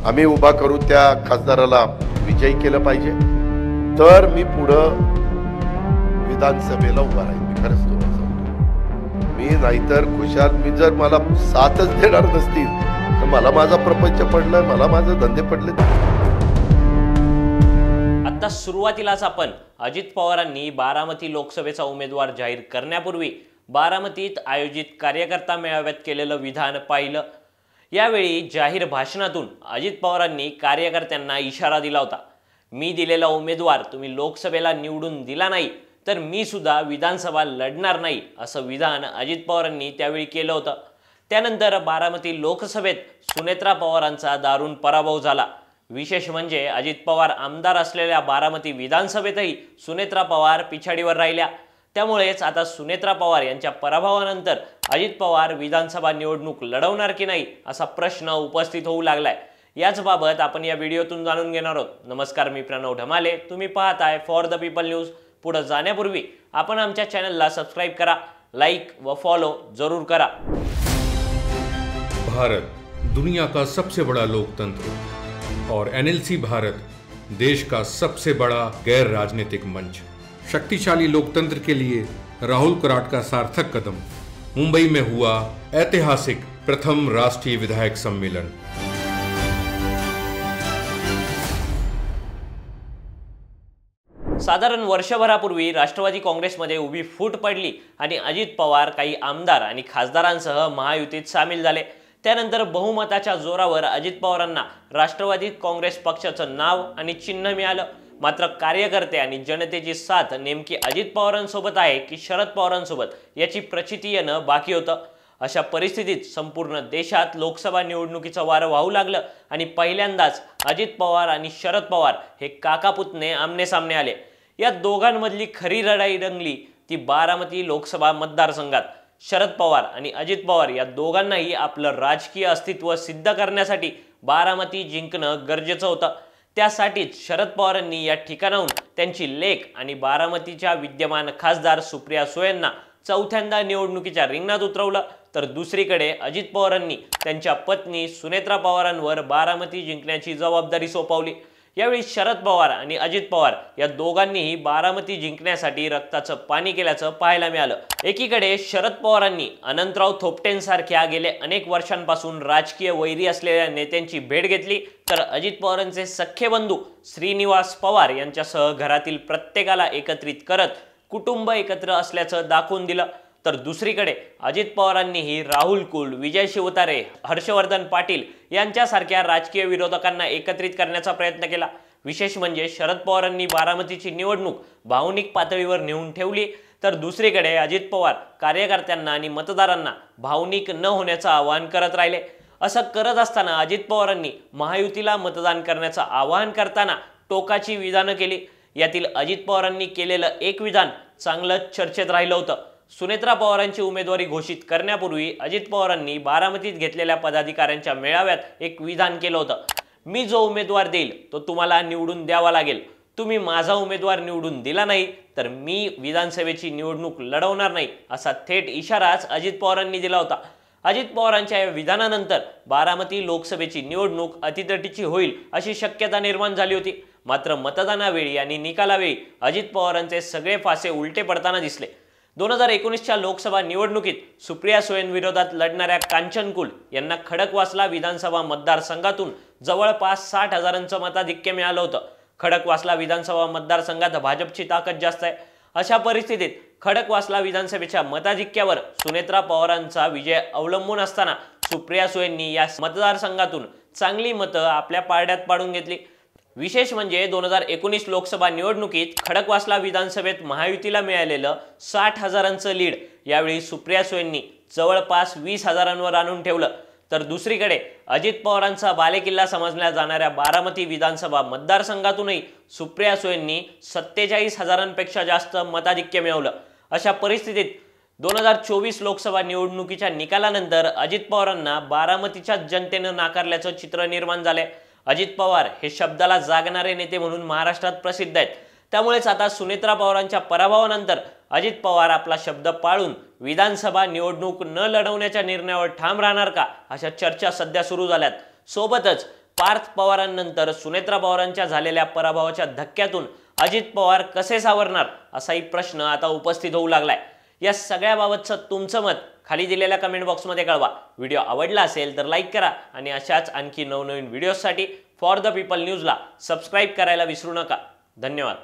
आम्ही उभा करू त्या खासदाराला विजयी केलं पाहिजे, तर मी पुढं विधानसभेला उभा राहील. मी खरंच तुम्हाला सांगतो. मी नाहीतर खुशाल, मी जर मला साथच देणार नसतील तर मला माझा प्रपंच पडलं, मला माझे धंदे पडले. आता सुरुवातीलाच आपण अजित पवारांनी बारामती लोकसभेचा उमेदवार जाहीर करण्यापूर्वी बारामतीत आयोजित कार्यकर्ता मेळाव्यात केलेलं विधान पाहिलं. यावेळी जाहीर भाषणातून अजित पवारांनी कार्यकर्त्यांना इशारा दिला होता. मी दिलेला उमेदवार तुम्ही लोकसभेला निवडून दिला नाही तर मी सुद्धा विधानसभा लढणार नाही, असं विधान अजित पवारांनी त्यावेळी केलं होतं. त्यानंतर बारामती लोकसभेत सुनेत्रा पवारांचा दारुण पराभव झाला. विशेष म्हणजे अजित पवार आमदार असलेल्या बारामती विधानसभेतही सुनेत्रा पवार पिछाडीवर राहिल्या. त्यामुळेच आता सुनेत्रा पवार यांच्या पराभवानंतर अजित पवार विधानसभा निवडणूक लढवणार की नाही असा प्रश्न उपस्थित होऊ लागलाय. याच बाबत आपण या व्हिडिओतून जाणून घेणार आहोत. नमस्कार, मी प्रणव ढमाले, तुम्ही पाहताय फॉर द पीपल न्यूज. पुढे जाण्यापूर्वी आपण आमच्या चॅनलला सबस्क्राइब करा, लाईक व फॉलो जरूर करा. भारत दुनिया का सबसे बड़ा लोकतंत्र और एनएलसी भारत देश का सबसे बड़ा गैर राजनीतिक मंच. शक्तिशाली लोकतंत्र के लिए राहुल कराट का सार्थक कदम. मुंबई में हुआ ऐतिहासिक प्रथम राष्ट्रीय विधायक सम्मेलन. साधारण वर्षभरापूर्वी राष्ट्रवादी काँग्रेसमध्ये उभी फूट पडली आणि अजित पवार काही आमदार आणि खासदारांसह महायुतीत सामील झाले. त्यानंतर बहुमताच्या जोरावर अजित पवारांना राष्ट्रवादी काँग्रेस पक्षाचं नाव आणि चिन्ह मिळालं. मात्र कार्यकर्ते आणि जनतेची साथ नेमकी अजित पवारांसोबत आहे की शरद पवारांसोबत याची प्रचिती येणं बाकी होतं. अशा परिस्थितीत संपूर्ण देशात लोकसभा निवडणुकीचं वारं वाहू लागलं आणि पहिल्यांदाच अजित पवार आणि शरद पवार हे काकापुतणे आमने सामने आले. या दोघांमधली खरी लढाई रंगली ती बारामती लोकसभा मतदारसंघात. शरद पवार आणि अजित पवार या दोघांनाही आपलं राजकीय अस्तित्व सिद्ध करण्यासाठी बारामती जिंकणं गरजेचं होतं. त्यासाठीच शरद पवारांनी या ठिकाणाहून त्यांची लेक आणि बारामतीच्या विद्यमान खासदार सुप्रिया सुळेंना चौथ्यांदा निवडणुकीच्या रिंगणात उतरवलं. तर दुसरीकडे अजित पवारांनी त्यांच्या पत्नी सुनेत्रा पवारांवर बारामती जिंकण्याची जबाबदारी सोपवली. यावेळी शरद पवार आणि अजित पवार या दोघांनीही बारामती जिंकण्यासाठी रक्ताचं पाणी केल्याचं पाहायला मिळालं. एकीकडे शरद पवारांनी अनंतराव थोपटेंसारख्या गेले अनेक वर्षांपासून राजकीय वैरी असलेल्या नेत्यांची भेट घेतली, तर अजित पवारांचे सख्खे बंधू श्रीनिवास पवार यांच्यासह घरातील प्रत्येकाला एकत्रित करत कुटुंब एकत्र असल्याचं दाखवून दिलं. तर दुसरीकडे अजित पवारांनीही राहुल कुल, विजय शिवतारे, हर्षवर्धन पाटील यांच्यासारख्या राजकीय विरोधकांना एकत्रित करण्याचा प्रयत्न केला. विशेष म्हणजे शरद पवारांनी बारामतीची निवडणूक भावनिक पातळीवर नेऊन ठेवली, तर दुसरीकडे अजित पवार कार्यकर्त्यांना आणि मतदारांना भावनिक न होण्याचं आवाहन करत राहिले. असं करत असताना अजित पवारांनी महायुतीला मतदान करण्याचं आवाहन करताना टोकाची विधानं केली. यातील अजित पवारांनी केलेलं एक विधान चांगलं चर्चेत राहिलं होतं. सुनेत्रा पवारांची उमेदवारी घोषित करण्यापूर्वी अजित पवारांनी बारामतीत घेतलेल्या पदाधिकाऱ्यांच्या मेळाव्यात एक विधान केलं होतं. मी जो उमेदवार देईल तो तुम्हाला निवडून द्यावा लागेल. तुम्ही माझा उमेदवार निवडून दिला नाही तर मी विधानसभेची निवडणूक लढवणार नाही, असा थेट इशाराच अजित पवारांनी दिला होता. अजित पवारांच्या या विधानानंतर बारामती लोकसभेची निवडणूक अतितटीची होईल अशी शक्यता निर्माण झाली होती. मात्र मतदानावेळी आणि निकालावेळी अजित पवारांचे सगळे फासे उलटे पडताना दिसले. 2019च्या लोकसभा निवडणुकीत सुप्रिया सुळेंविरोधात लढणाऱ्या कांचन कुल यांना खडकवासला विधानसभा मतदारसंघातून जवळपास 60,000चं मताधिक्य मिळालं होतं. खडकवासला विधानसभा मतदारसंघात भाजपची ताकद जास्त आहे. अशा परिस्थितीत खडकवासला विधानसभेच्या मताधिक्यावर सुनेत्रा पवारांचा विजय अवलंबून असताना सुप्रिया सुळेंनी या मतदारसंघातून चांगली मतं आपल्या पारड्यात पाडून घेतली. विशेष म्हणजे 2019 लोकसभा निवडणुकीत खडकवासला विधानसभेत महायुतीला मिळालेलं 60,000चं लीड यावेळी सुप्रिया सुळेंनी जवळपास 20,000वर आणून ठेवलं. तर दुसरीकडे अजित पवारांचा बालेकिल्ला समजल्या जाणाऱ्या बारामती विधानसभा मतदारसंघातूनही सुप्रिया सुळेंनी 47,000पेक्षा जास्त मताधिक्य मिळवलं. अशा परिस्थितीत 2024 लोकसभा निवडणुकीच्या निकालानंतर अजित पवारांना बारामतीच्या जनतेनं नाकारल्याचं चित्र निर्माण झालंय. अजित पवार हे शब्दाला जागणारे नेते म्हणून महाराष्ट्रात प्रसिद्ध आहेत. त्यामुळेच आता सुनेत्रा पवारांच्या पराभवानंतर अजित पवार आपला शब्द पाळून विधानसभा निवडणूक न लढवण्याच्या निर्णयावर ठाम राहणार का, अशा चर्चा सध्या सुरू झाल्यात. सोबतच पार्थ पवारांनंतर सुनेत्रा पवारांच्या झालेल्या पराभवाच्या धक्क्यातून अजित पवार कसे सावरणार असाही प्रश्न आता उपस्थित होऊ लागलाय। या सगळ्याबाबतचं तुमचं मत खाली दिलेल्या कमेंट बॉक्समध्ये कळवा। व्हिडिओ आवडला असेल तर लाईक करा आणि अशाच आणखी नवनवीन व्हिडिओसाठी फॉर द पीपल न्यूजला सबस्क्राईब करायला विसरू नका। धन्यवाद।